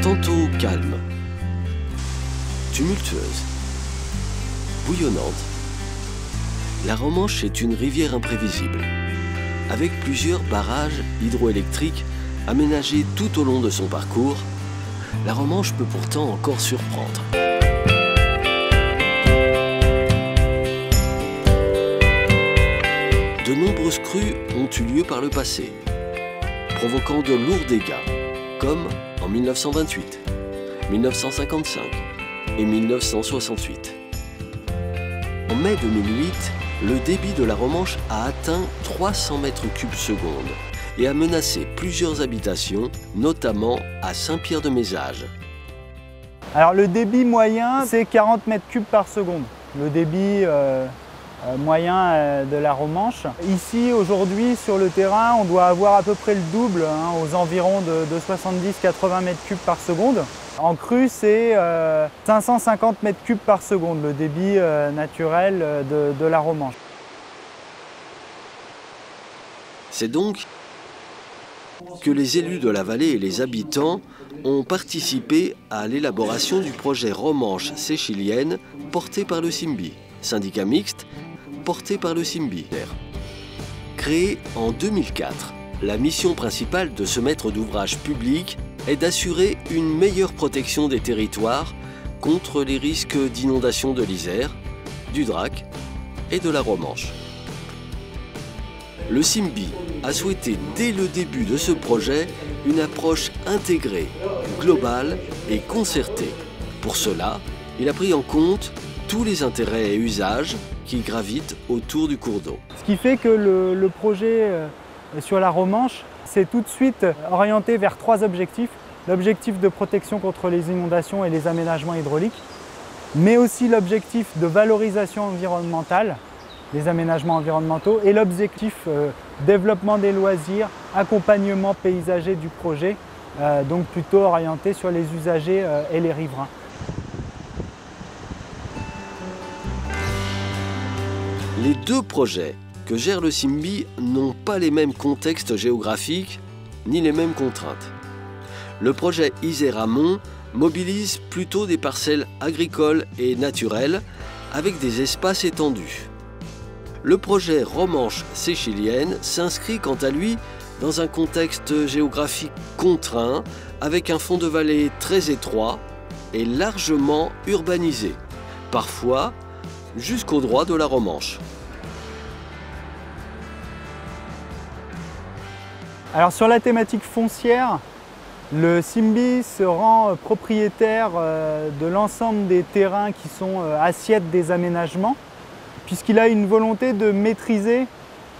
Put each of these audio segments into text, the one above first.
tantôt calme, tumultueuse, bouillonnante, la Romanche est une rivière imprévisible, avec plusieurs barrages hydroélectriques aménagés tout au long de son parcours. La Romanche peut pourtant encore surprendre. De nombreuses crues ont eu lieu par le passé, provoquant de lourds dégâts, comme en 1928, 1955 et 1968. En mai 2008, le débit de la Romanche a atteint 300 mètres cubes seconde et a menacé plusieurs habitations, notamment à Saint-Pierre-de-Mézage. Alors le débit moyen, c'est 40 mètres cubes par seconde. Le débit moyen de la Romanche. Ici, aujourd'hui, sur le terrain, on doit avoir à peu près le double, aux environs de 70-80 mètres cubes par seconde. En crue, c'est 550 mètres cubes par seconde, le débit naturel de la Romanche. C'est donc que les élus de la vallée et les habitants ont participé à l'élaboration du projet Romanche séchilienne porté par le CIMBY, syndicat mixte porté par le CIMBY. Créé en 2004, la mission principale de ce maître d'ouvrage public est d'assurer une meilleure protection des territoires contre les risques d'inondation de l'Isère, du Drac et de la Romanche. Le CIMBY a souhaité dès le début de ce projet une approche intégrée, globale et concertée. Pour cela, il a pris en compte tous les intérêts et usages qui gravitent autour du cours d'eau. Ce qui fait que le projet sur la Romanche s'est tout de suite orienté vers 3 objectifs. L'objectif de protection contre les inondations et les aménagements hydrauliques, mais aussi l'objectif de valorisation environnementale, les aménagements environnementaux, et l'objectif développement des loisirs, accompagnement paysager du projet, donc plutôt orienté sur les usagers et les riverains. Les deux projets que gère le CIMBY n'ont pas les mêmes contextes géographiques ni les mêmes contraintes. Le projet Isère-Amont mobilise plutôt des parcelles agricoles et naturelles avec des espaces étendus. Le projet Romanche séchilienne s'inscrit quant à lui dans un contexte géographique contraint avec un fond de vallée très étroit et largement urbanisé, parfois jusqu'au droit de la Romanche. Alors sur la thématique foncière, le CIMBY se rend propriétaire de l'ensemble des terrains qui sont assiettes des aménagements, puisqu'il a une volonté de maîtriser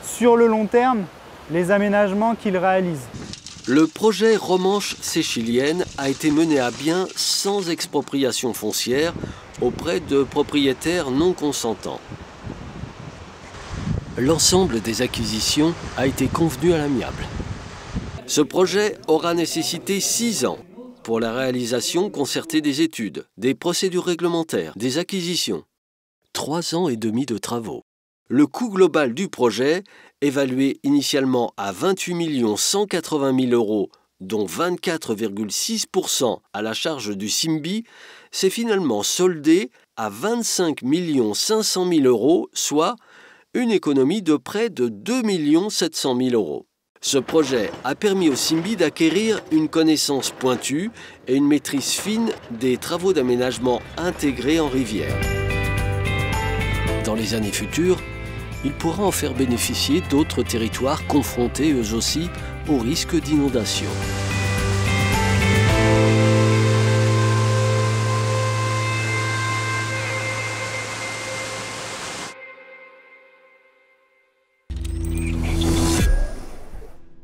sur le long terme les aménagements qu'il réalise. Le projet Romanche séchilienne a été mené à bien sans expropriation foncière auprès de propriétaires non consentants. L'ensemble des acquisitions a été convenu à l'amiable. Ce projet aura nécessité 6 ans pour la réalisation concertée des études, des procédures réglementaires, des acquisitions. 3 ans et demi de travaux. Le coût global du projet, évalué initialement à 28 180 000 €, dont 24,6% à la charge du CIMBY, s'est finalement soldé à 25 500 000 €, soit une économie de près de 2 700 000 €. Ce projet a permis au CIMBY d'acquérir une connaissance pointue et une maîtrise fine des travaux d'aménagement intégrés en rivière. Dans les années futures, il pourra en faire bénéficier d'autres territoires confrontés eux aussi au risque d'inondation.